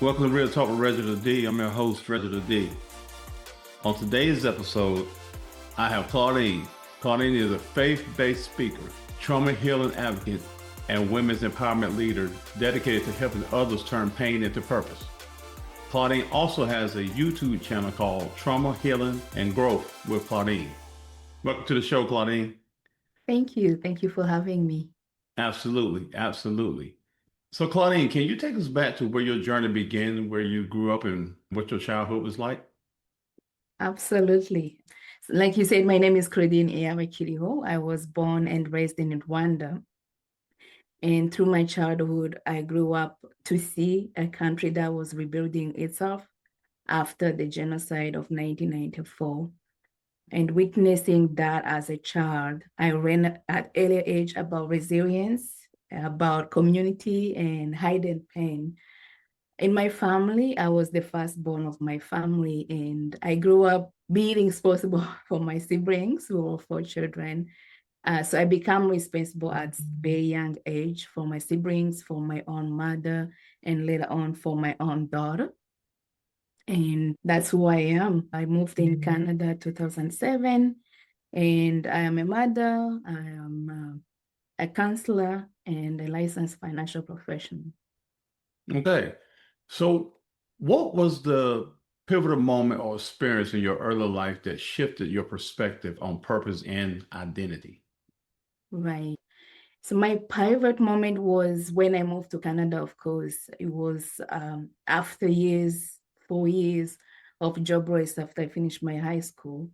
Welcome to Real Talk with Reginald D. I'm your host, Reginald D. On today's episode, I have Claudine. Claudine is a faith-based speaker, trauma healing advocate, and women's empowerment leader dedicated to helping others turn pain into purpose. Claudine also has a YouTube channel called Trauma Healing and Growth with Claudine. Welcome to the show, Claudine. Thank you. Thank you for having me. Absolutely, absolutely. So, Claudine, can you take us back to where your journey began, where you grew up, and what your childhood was like? Absolutely. Like you said, my name is Claudine Iyabakiriho. I was born and raised in Rwanda. And through my childhood, I grew up to see a country that was rebuilding itself after the genocide of 1994. And witnessing that as a child, I learned at early age about resilience, about community and hidden pain. In my family, I was the firstborn of my family, and I grew up being responsible for my siblings, who were four children. So I became responsible at a very young age for my siblings, for my own mother, and later on for my own daughter. And that's who I am. I moved in Canada 2007, and I am a mother, I am a counselor, and a licensed financial professional. Okay. So, what was the pivotal moment or experience in your early life that shifted your perspective on purpose and identity? Right. So my pivot moment was when I moved to Canada, of course. It was after years, 4 years of job race after I finished my high school.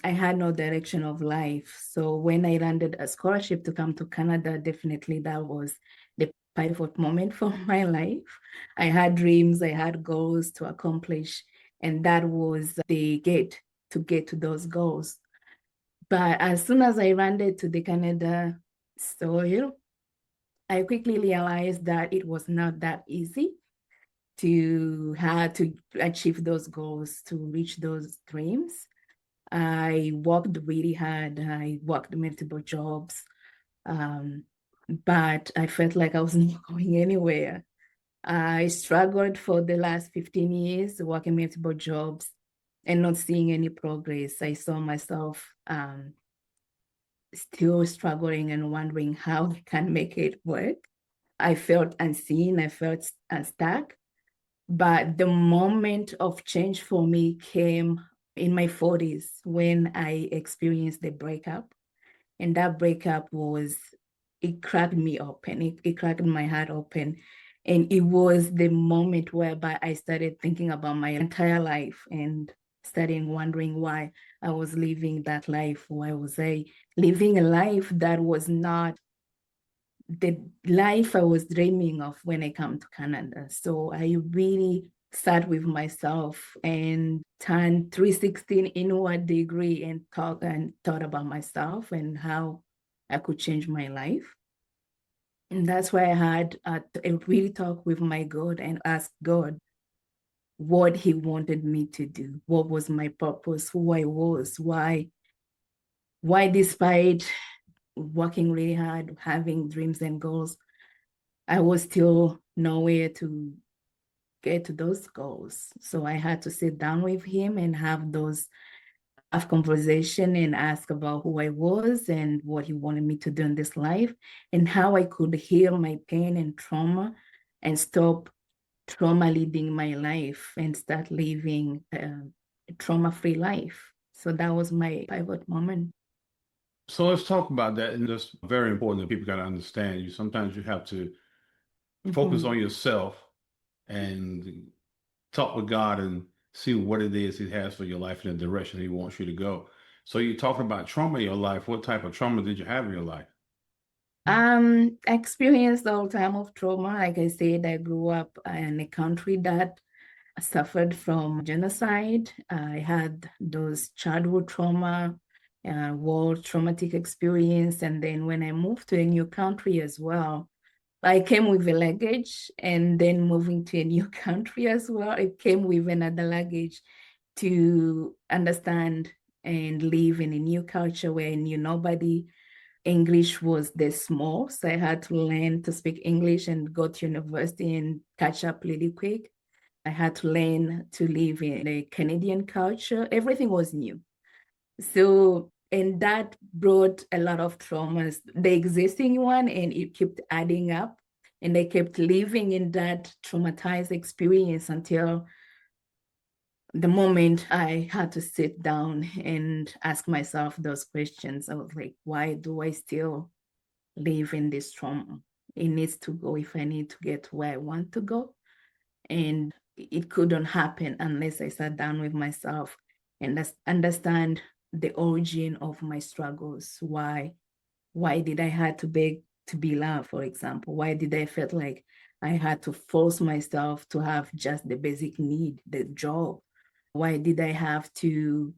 I had no direction of life. So when I landed a scholarship to come to Canada, definitely that was the pivot moment for my life. I had dreams, I had goals to accomplish, and that was the gate to get to those goals. But as soon as I landed to the Canada soil, I quickly realized that it was not that easy to have to achieve those goals, to reach those dreams. I worked really hard. I worked multiple jobs, um, but I felt like I was not going anywhere. I struggled for the last 15 years working multiple jobs and not seeing any progress. I saw myself still struggling and wondering how I can make it work. I felt unseen, I felt unstuck. But the moment of change for me came in my 40s when I experienced the breakup. And that breakup was, it cracked me open, it cracked my heart open. And it was the moment whereby I started thinking about my entire life and started wondering why I was living that life. Why was I living a life that was not the life I was dreaming of when I come to Canada? So I really sat with myself and turned 316 inward degree and thought about myself and how I could change my life. And that's why I had a really talk with my God and asked God what He wanted me to do, what was my purpose, who I was, why despite working really hard, having dreams and goals, I was still nowhere to get to those goals. So I had to sit down with him and have conversation and ask about who I was and what he wanted me to do in this life and how I could heal my pain and trauma and stop trauma leading my life and start living a trauma-free life. So that was my pivot moment. So, let's talk about that. And that's very important that people got to understand you. Sometimes you have to focus Mhm. on yourself and talk with God and see what it is He has for your life and the direction He wants you to go. So, you're talking about trauma in your life. What type of trauma did you have in your life? I experienced all time of trauma. Like I said, I grew up in a country that suffered from genocide. I had those childhood trauma, war traumatic experience. And then when I moved to a new country as well, I came with a luggage, and then moving to a new country as well, I came with another luggage to understand and live in a new culture where I knew nobody. English was the small, so I had to learn to speak English and go to university and catch up really quick. I had to learn to live in a Canadian culture. Everything was new. So, and that brought a lot of traumas, the existing one, and it kept adding up. And I kept living in that traumatized experience until the moment I had to sit down and ask myself those questions. I was like, why do I still live in this trauma? It needs to go if I need to get where I want to go. And it couldn't happen unless I sat down with myself and understand the origin of my struggles. Why did I have to beg to be loved, for example? Why did I feel like I had to force myself to have just the basic need, the job? Why did I have to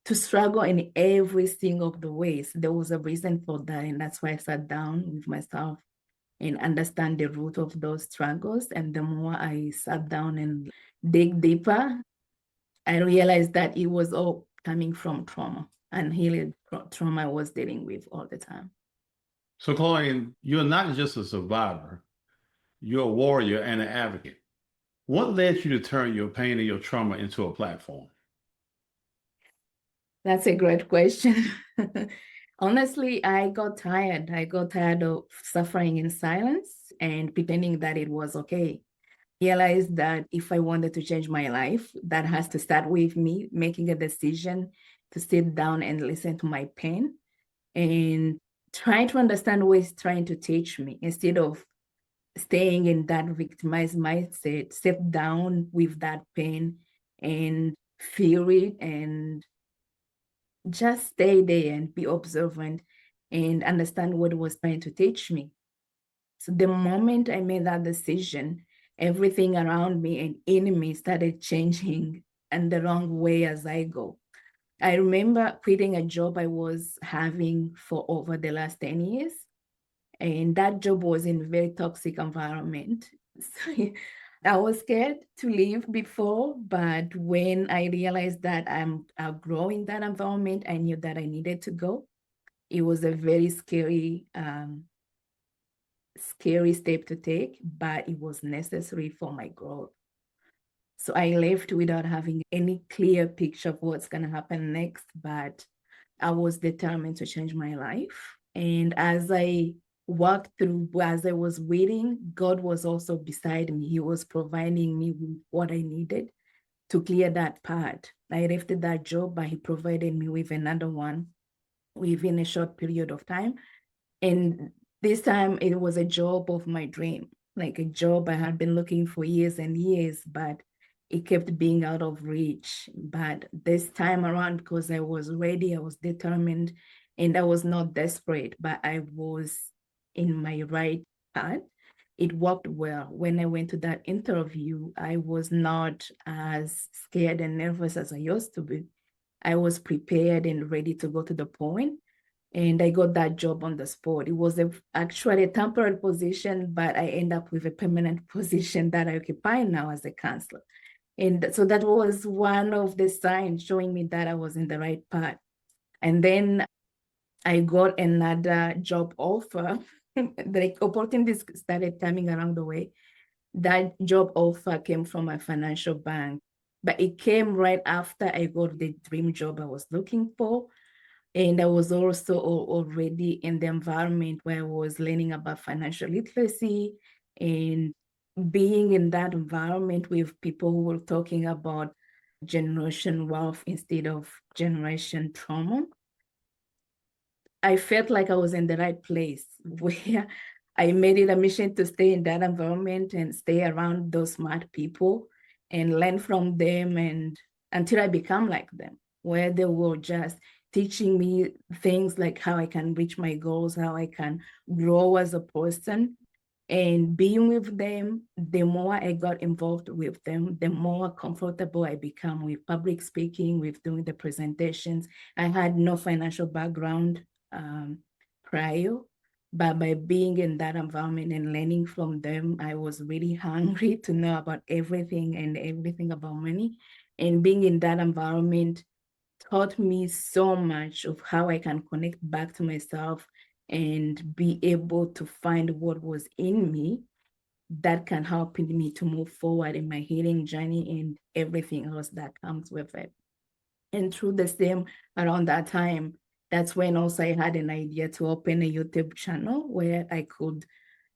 struggle in every single of the ways? There was a reason for that, and that's why I sat down with myself and understand the root of those struggles. And the more I sat down and dig deeper, I realized that it was all coming from trauma and healing trauma I was dealing with all the time. So, Claudine, you're not just a survivor, you're a warrior and an advocate. What led you to turn your pain and your trauma into a platform? That's a great question. Honestly, I got tired. I got tired of suffering in silence and pretending that it was okay. Realized that if I wanted to change my life, that has to start with me making a decision to sit down and listen to my pain and try to understand what it's trying to teach me instead of staying in that victimized mindset. Sit down with that pain and feel it and just stay there and be observant and understand what it was trying to teach me. So the moment I made that decision, everything around me and in me started changing in the wrong way as I go. I remember quitting a job I was having for over the last 10 years. And that job was in a very toxic environment. So I was scared to leave before, but when I realized that I'm outgrowing that environment, I knew that I needed to go. It was a very scary step to take, but it was necessary for my growth. So I left without having any clear picture of what's going to happen next, but I was determined to change my life. And as I walked through, as I was waiting, God was also beside me. He was providing me with what I needed to clear that part. I left that job, but He provided me with another one within a short period of time. And this time it was a job of my dream, like a job I had been looking for years and years, but it kept being out of reach. But this time around, because I was ready, I was determined, and I was not desperate, but I was in my right path. It worked well. When I went to that interview, I was not as scared and nervous as I used to be. I was prepared and ready to go to the point, and I got that job on the spot. It was actually a temporary position, but I end up with a permanent position that I occupy now as a counselor. And so that was one of the signs showing me that I was in the right path. And then I got another job offer. The opportunities started coming around the way. That job offer came from a financial bank, but it came right after I got the dream job I was looking for. And I was also already in the environment where I was learning about financial literacy and being in that environment with people who were talking about generation wealth instead of generation trauma. I felt like I was in the right place where I made it a mission to stay in that environment and stay around those smart people and learn from them and until I become like them, where they were just teaching me things like how I can reach my goals, how I can grow as a person. And being with them, the more I got involved with them, the more comfortable I become with public speaking, with doing the presentations. I had no financial background prior, but by being in that environment and learning from them, I was really hungry to know about everything and everything about money. And being in that environment taught me so much of how I can connect back to myself and be able to find what was in me that can help me to move forward in my healing journey and everything else that comes with it. And through the same, around that time, that's when also I had an idea to open a YouTube channel where I could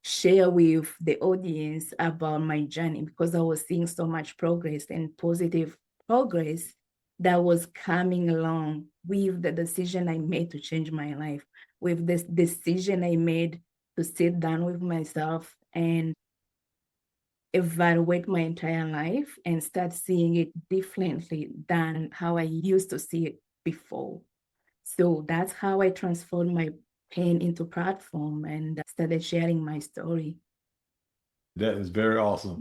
share with the audience about my journey, because I was seeing so much progress and positive progress that was coming along with the decision I made to change my life, with this decision I made to sit down with myself and evaluate my entire life and start seeing it differently than how I used to see it before. So that's how I transformed my pain into platform and started sharing my story. That is very awesome.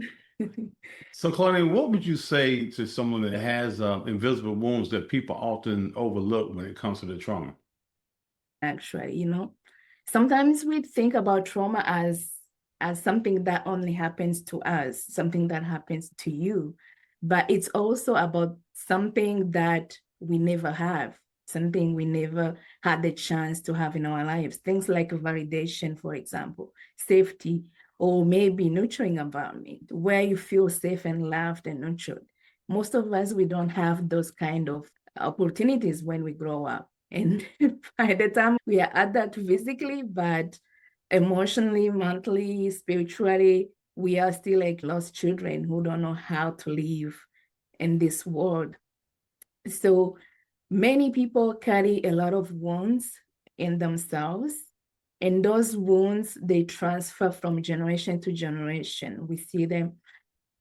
So, Claudine, what would you say to someone that has invisible wounds that people often overlook when it comes to the trauma? Actually, sometimes we think about trauma as something that only happens to us, something that happens to you, but it's also about something that we never have, something we never had the chance to have in our lives. Things like validation, for example, safety, or maybe nurturing environment where you feel safe and loved and nurtured. Most of us, we don't have those kind of opportunities when we grow up. And by the time we are at that physically, but emotionally, mentally, spiritually, we are still like lost children who don't know how to live in this world. So many people carry a lot of wounds in themselves. And those wounds, they transfer from generation to generation. We see them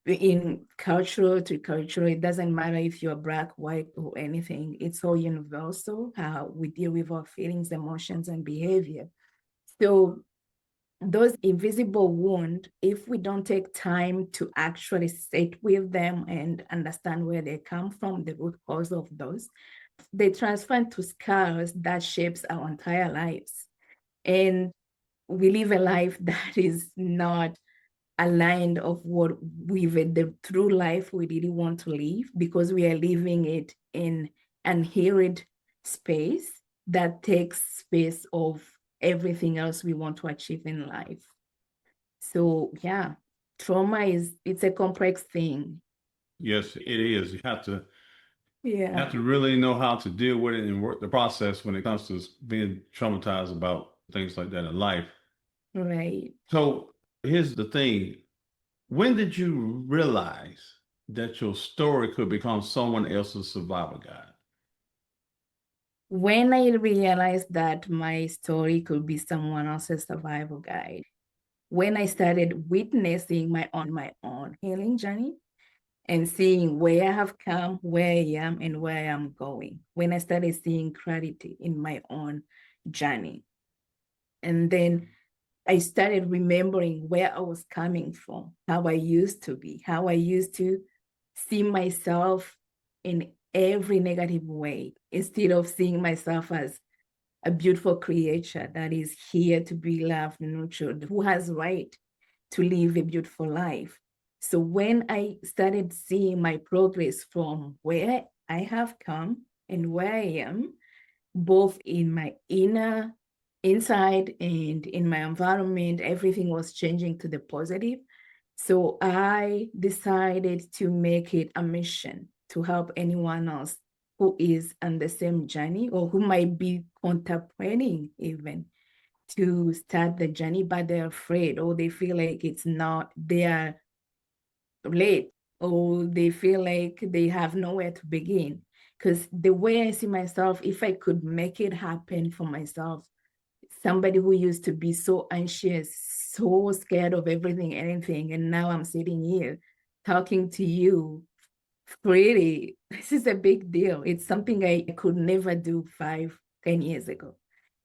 in culture to culture. It doesn't matter if you're Black, white, or anything. It's all universal, how we deal with our feelings, emotions, and behavior. So those invisible wounds, if we don't take time to actually sit with them and understand where they come from, the root cause of those, they transfer into scars that shapes our entire lives. And we live a life that is not aligned of what with the true life we really want to live, because we are living it in an arid space that takes space of everything else we want to achieve in life. So yeah, trauma it's a complex thing. Yes, it is. You Yeah, have to really know how to deal with it and work the process when it comes to being traumatized about things like that in life. right. So here's the thing. When did you realize that your story could become someone else's survival guide? When I realized that my story could be someone else's survival guide, when I started witnessing my own healing journey and seeing where I have come, where I am, and where I am going. When I started seeing clarity in my own journey. And then I started remembering where I was coming from, how I used to be, how I used to see myself in every negative way, instead of seeing myself as a beautiful creature that is here to be loved and nurtured, who has right to live a beautiful life. So when I started seeing my progress from where I have come and where I am, both in my inside and in my environment, everything was changing to the positive. So I decided to make it a mission to help anyone else who is on the same journey or who might be contemplating even to start the journey, but they're afraid or they feel like it's not, they are late or they feel like they have nowhere to begin. Because the way I see myself, if I could make it happen for myself, somebody who used to be so anxious, so scared of everything, anything, and now I'm sitting here talking to you freely, this is a big deal. It's something I could never do 5, 10 years ago,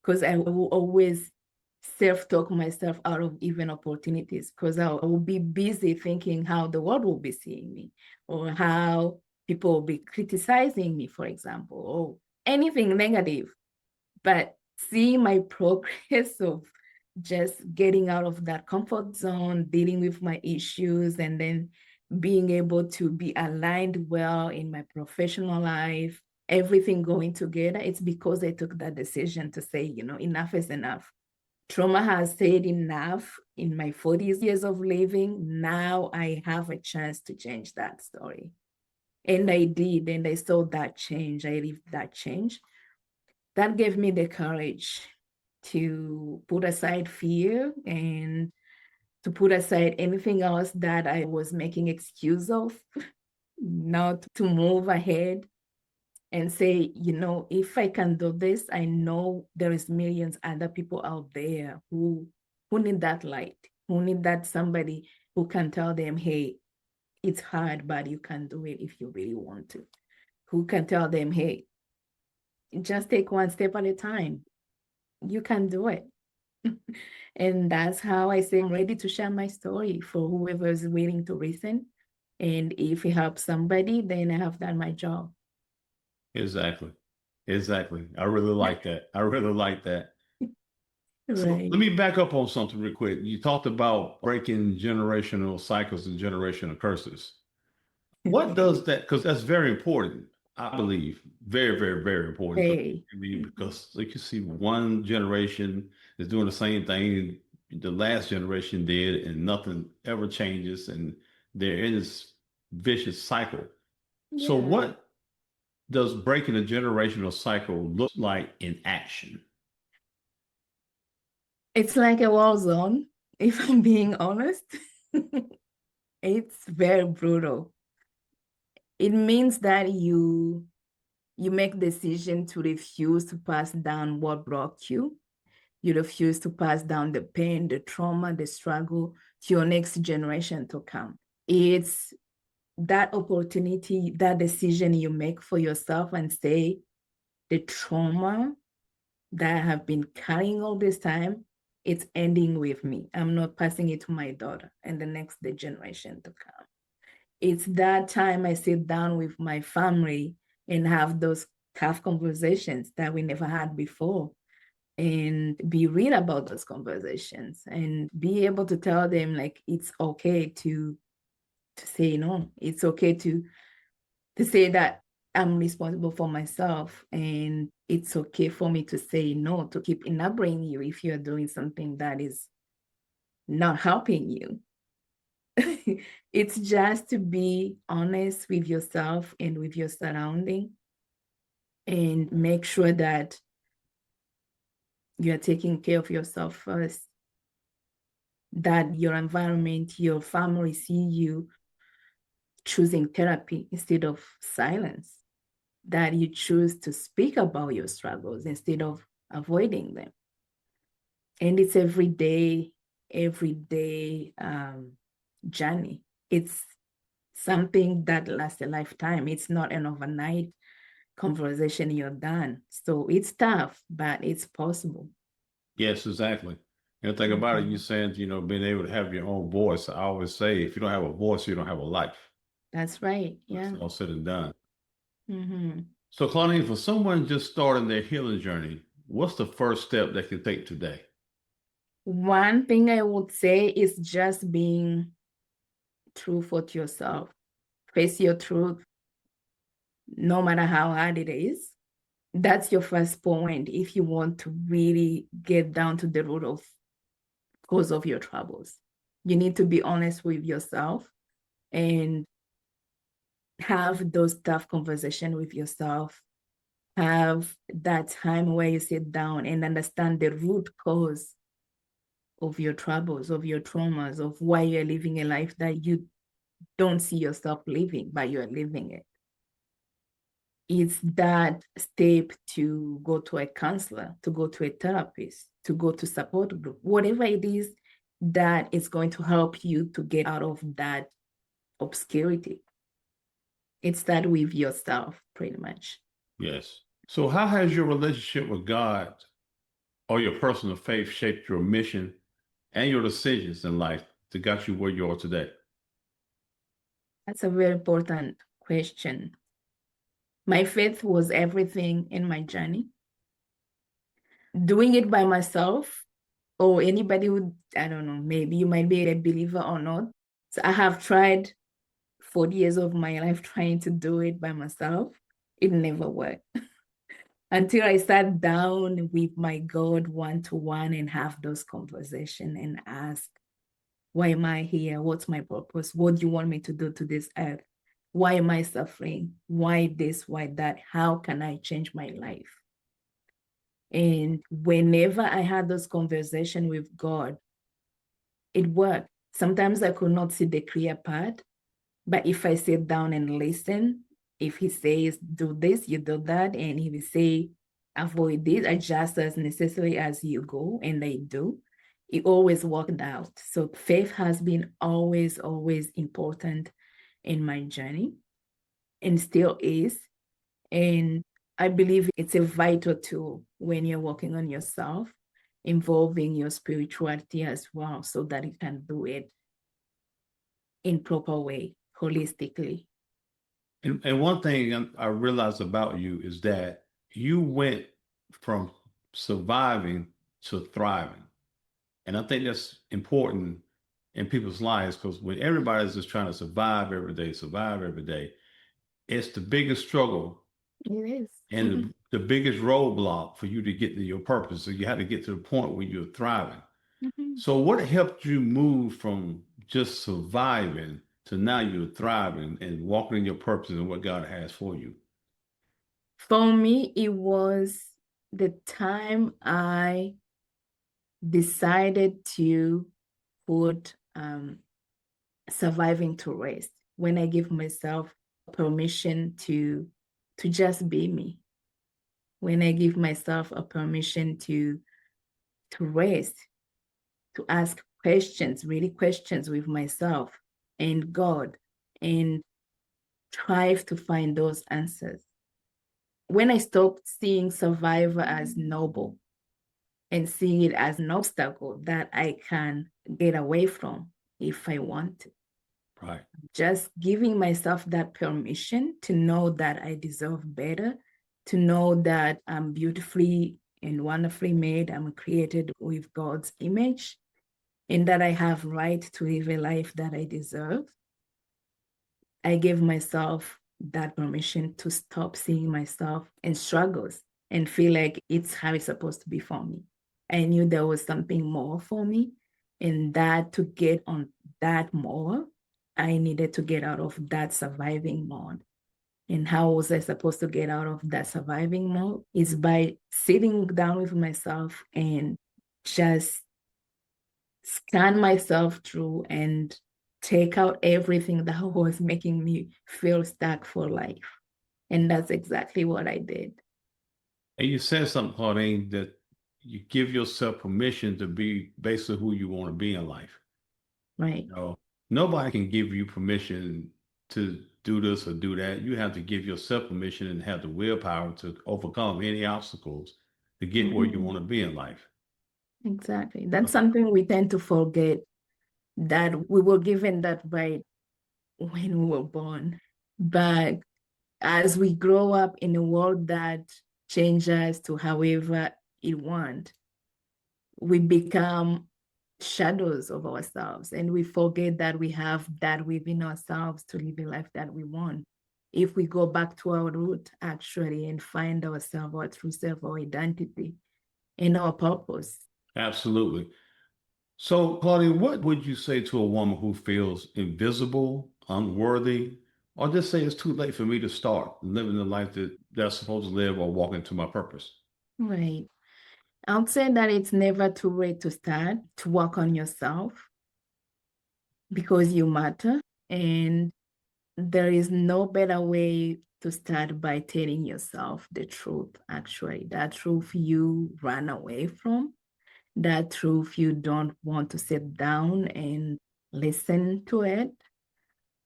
because I will always self-talk myself out of even opportunities, because I will be busy thinking how the world will be seeing me or how people will be criticizing me, for example, or anything negative. But seeing my progress of just getting out of that comfort zone, dealing with my issues, and then being able to be aligned well in my professional life, everything going together, it's because I took that decision to say, enough is enough. Trauma has said enough in my 40 years of living. Now I have a chance to change that story. And I did, and I saw that change. I lived that change. That gave me the courage to put aside fear and to put aside anything else that I was making excuse of, not to move ahead and say, if I can do this, I know there is millions other people out there who need that light, who need that somebody who can tell them, hey, it's hard, but you can do it if you really want to. Who can tell them, hey, just take one step at a time. You can do it. And that's how I say I'm ready to share my story for whoever is willing to listen. And if it helps somebody, then I have done my job. Exactly. Exactly. I really like that. I really like that. So Right. let me back up on something real quick. You talked about breaking generational cycles and generational curses. What does that, because that's very important, I believe, very, very, very important. Hey. I mean, because like you see, one generation is doing the same thing the last generation did, and nothing ever changes, and they're in this vicious cycle. So, Yeah. what does breaking a generational cycle look like in action? It's like a war zone, if I'm being honest. It's very brutal. It means that you make decision to refuse to pass down what broke you. You refuse to pass down the pain, the trauma, the struggle to your next generation to come. It's that opportunity, that decision you make for yourself and say, the trauma that I have been carrying all this time, it's ending with me. I'm not passing it to my daughter and the generation to come. It's that time I sit down with my family and have those tough conversations that we never had before, and be real about those conversations and be able to tell them, like, it's okay to say no. It's okay to say that I'm responsible for myself, and it's okay for me to say no, to keep enabling you if you're doing something that is not helping you. It's just to be honest with yourself and with your surrounding, and make sure that you're taking care of yourself first, that your environment, your family see you choosing therapy instead of silence, that you choose to speak about your struggles instead of avoiding them. And it's every day journey. It's something that lasts a lifetime. It's not an overnight conversation, you're done. So it's tough, but it's possible. Yes, exactly. And think about it, you said, being able to have your own voice. I always say, if you don't have a voice, you don't have a life. That's right. Yeah. It's all said and done. Mm-hmm. So, Claudine, for someone just starting their healing journey, what's the first step they can take today? One thing I would say is just being truthful to yourself. Face your truth, no matter how hard it is. That's your first point if you want to really get down to the root of cause of your troubles. You need to be honest with yourself and have those tough conversations with yourself. Have that time where you sit down and understand the root cause of your troubles, of your traumas, of why you're living a life that you don't see yourself living, but you're living it. It's that step to go to a counselor, to go to a therapist, to go to support group, whatever it is that is going to help you to get out of that obscurity. It's that with yourself, pretty much. Yes. So, how has your relationship with God or your personal faith shaped your mission and your decisions in life to got you where you are today? That's a very important question. My faith was everything in my journey. Doing it by myself, or anybody who, I don't know, maybe you might be a believer or not. So I have tried 40 years of my life trying to do it by myself. It never worked. until I sat down with my God one-to-one and have those conversations and ask, why am I here? What's my purpose? What do you want me to do to this earth? Why am I suffering? Why this? Why that? How can I change my life? And whenever I had those conversations with God, it worked. Sometimes I could not see the clear part, but if I sit down and listen, if he says, do this, you do that, and he will say, avoid this, adjust as necessary as you go, and I do, it always worked out. So faith has been always, always important in my journey and still is. And I believe it's a vital tool when you're working on yourself, involving your spirituality as well, so that you can do it in proper way, holistically. And one thing I realized about you is that you went from surviving to thriving. And I think that's important in people's lives because when everybody's just trying to survive every day, it's the biggest struggle It is. and the biggest roadblock for you to get to your purpose. So you have to get to the point where you're thriving. Mhm. So what helped you move from just surviving to now you're thriving and walking in your purpose and what God has for you? For me, it was the time I decided to put surviving to rest, when I give myself permission to just be me, when I give myself a permission to rest, to ask questions, really questions with myself and God, and strive to find those answers. When I stopped seeing survivor as noble and seeing it as an obstacle that I can get away from if I want to. Right. Just giving myself that permission to know that I deserve better, to know that I'm beautifully and wonderfully made, I'm created with God's image, and that I have right to live a life that I deserve. I gave myself that permission to stop seeing myself in struggles and feel like it's how it's supposed to be for me. I knew there was something more for me, and that to get on that more, I needed to get out of that surviving mode. And how was I supposed to get out of that surviving mode? Is by sitting down with myself and just scan myself through and take out everything that was making me feel stuck for life. And that's exactly what I did. And you said something, Claudine, that you give yourself permission to be basically who you want to be in life. Right. You know, nobody can give you permission to do this or do that. You have to give yourself permission and have the willpower to overcome any obstacles to get where you Mhm. want to be in life. Exactly. That's something we tend to forget, that we were given that right when we were born. But as we grow up in a world that changes to however it wants, we become shadows of ourselves, and we forget that we have that within ourselves to live a life that we want. If we go back to our root, actually, and find ourselves, our true self, our identity, and our purpose. Absolutely. So, Claudine, what would you say to a woman who feels invisible, unworthy, or just say it's too late for me to start living the life that they're supposed to live or walk into my purpose? Right. I'll say that it's never too late to start to work on yourself, because you matter. And there is no better way to start by telling yourself the truth, actually. That truth you run away from, that truth you don't want to sit down and listen to it,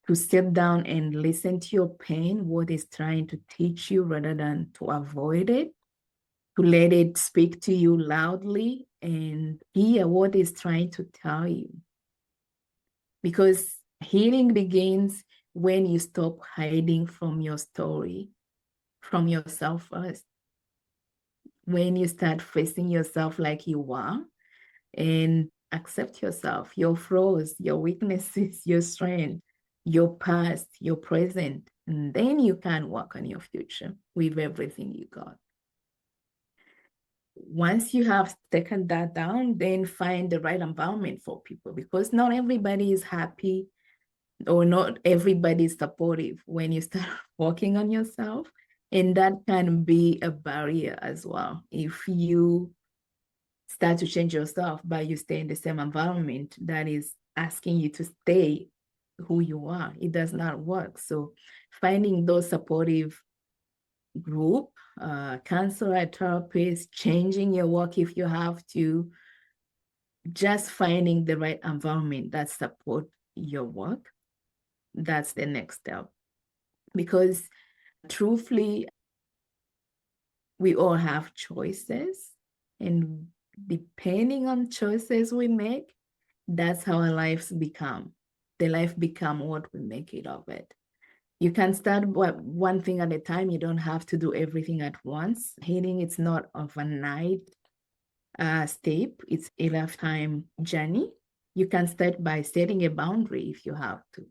to sit down and listen to your pain, what it's trying to teach you rather than to avoid it, to let it speak to you loudly and hear what it's trying to tell you. Because healing begins when you stop hiding from your story, from yourself first. When you start facing yourself like you are and accept yourself, your flaws, your weaknesses, your strength, your past, your present, and then you can work on your future with everything you got. once you have taken that down, then find the right environment for people, because not everybody is happy or not everybody is supportive when you start working on yourself. And that can be a barrier as well. If you start to change yourself, but you stay in the same environment that is asking you to stay who you are, it does not work. So finding those supportive group, counselor, therapist, changing your work if you have to, just finding the right environment that support your work, that's the next step. Because truthfully, we all have choices, and depending on choices we make, that's how our lives become. The life become what we make it of it. You can start one thing at a time. You don't have to do everything at once. Healing, it's not overnight step. It's a lifetime journey. You can start by setting a boundary if you have to.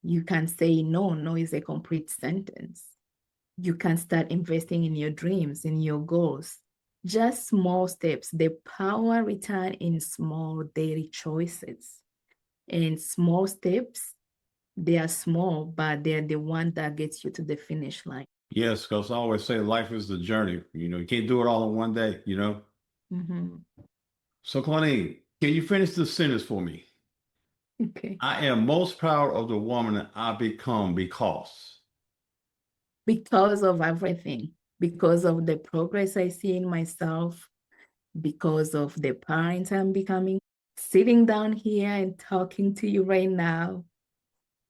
You can say no. No is a complete sentence. You can start investing in your dreams, in your goals. Just small steps. The power return in small daily choices. And small steps, they are small, but they're the one that gets you to the finish line. Yes, because I always say life is the journey. You can't do it all in one day. Mm-hmm. So, Claudine, can you finish this sentence for me? Okay. I am most proud of the woman that I become Because of everything, because of the progress I see in myself, because of the parent I'm becoming. Sitting down here and talking to you right now,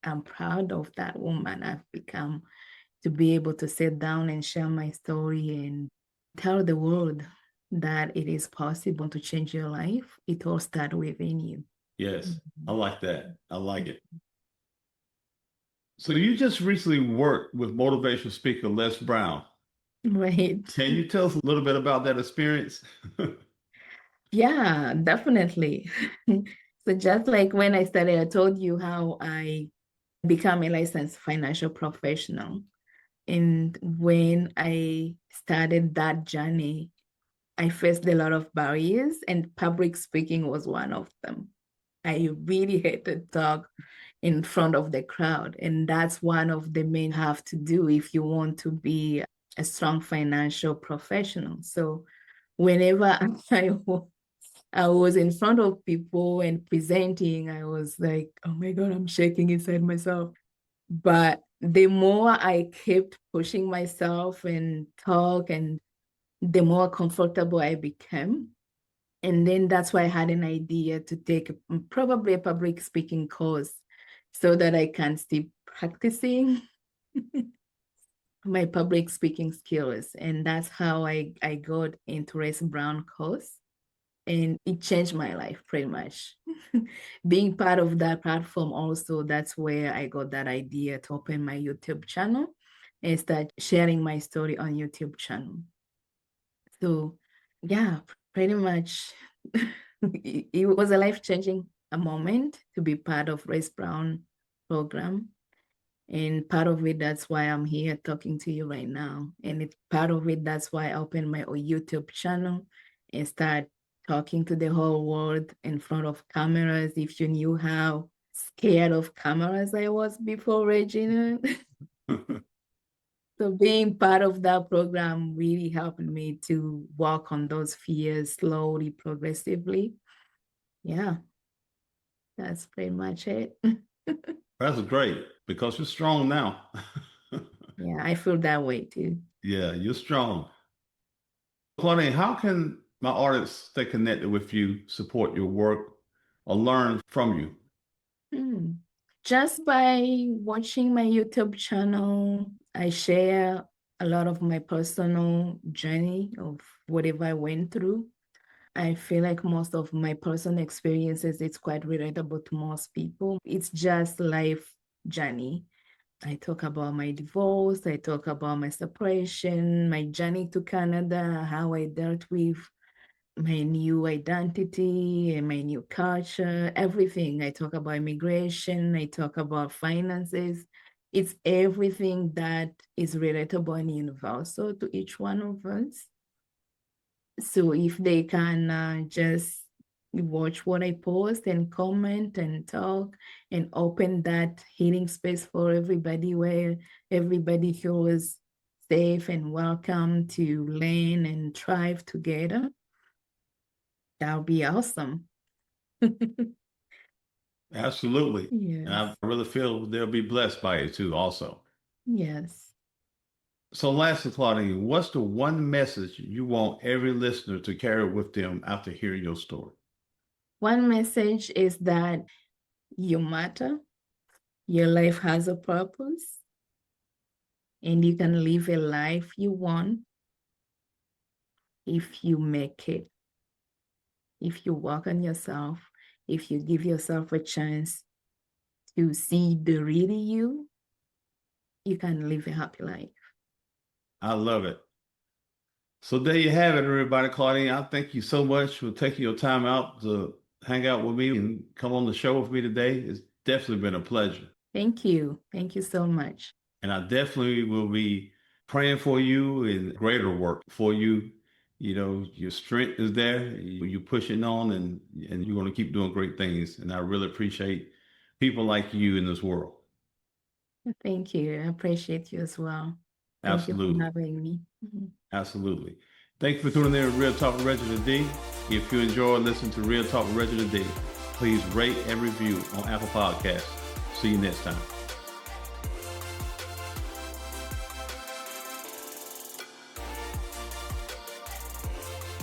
I'm proud of that woman I've become, to be able to sit down and share my story and tell the world that it is possible to change your life. It all starts within you. Yes, I like that. I like it. So you just recently worked with motivational speaker Les Brown. Right. Can you tell us a little bit about that experience? Yeah, definitely. So just like when I started, I told you how I become a licensed financial professional. And when I started that journey, I faced a lot of barriers, and public speaking was one of them. I really hate to talk in front of the crowd. And that's one of the main have to do if you want to be a strong financial professional. So whenever I was in front of people and presenting, I was like, oh my God, I'm shaking inside myself. But the more I kept pushing myself and talk, and the more comfortable I became. And then that's why I had an idea to take probably a public speaking course so that I can keep practicing my public speaking skills. And that's how I got into Les Brown course. And it changed my life pretty much. Being part of that platform also, that's where I got that idea to open my YouTube channel and start sharing my story on YouTube channel. So yeah, pretty much it was a life-changing moment to be part of Les Brown program. And part of it, that's why I'm here talking to you right now. And it's part of it, that's why I opened my YouTube channel and start talking to the whole world in front of cameras. If you knew how scared of cameras I was before, Reginald. So being part of that program really helped me to work on those fears slowly, progressively. Yeah, that's pretty much it. That's great because you're strong now. Yeah, I feel that way too. Yeah, you're strong. Claudine, how can my audience stay connected with you, support your work, or learn from you? Hmm. Just by watching my YouTube channel, I share a lot of my personal journey of whatever I went through. I feel like most of my personal experiences, it's quite relatable to most people. It's just life journey. I talk about my divorce, I talk about my separation, my journey to Canada, how I dealt with my new identity and my new culture, everything. I talk about immigration, I talk about finances. It's everything that is relatable and universal to each one of us. So if they can just watch what I post and comment and talk and open that healing space for everybody where everybody feels safe and welcome to learn and thrive together, that would be awesome. Absolutely. And Yes, I really feel they'll be blessed by it too, also. yes. So, lastly, Claudine, what's the one message you want every listener to carry with them after hearing your story? One message is that you matter, your life has a purpose, and you can live a life you want if you make it, if you work on yourself, if you give yourself a chance to see the real you can live a happy life. I love it. So there you have it, everybody. Claudine, I thank you so much for taking your time out to hang out with me and come on the show with me today. It's definitely been a pleasure. Thank you. Thank you so much. And I definitely will be praying for you and greater work for you. You know, your strength is there. You're pushing on and you're going to keep doing great things. And I really appreciate people like you in this world. Thank you. I appreciate you as well. Thank you for Absolutely. having me. Mhm. Absolutely. Thank you for tuning in to Real Talk with Reginald D. If you enjoy listening to Real Talk with Reginald D, please rate and review on Apple Podcasts. See you next time.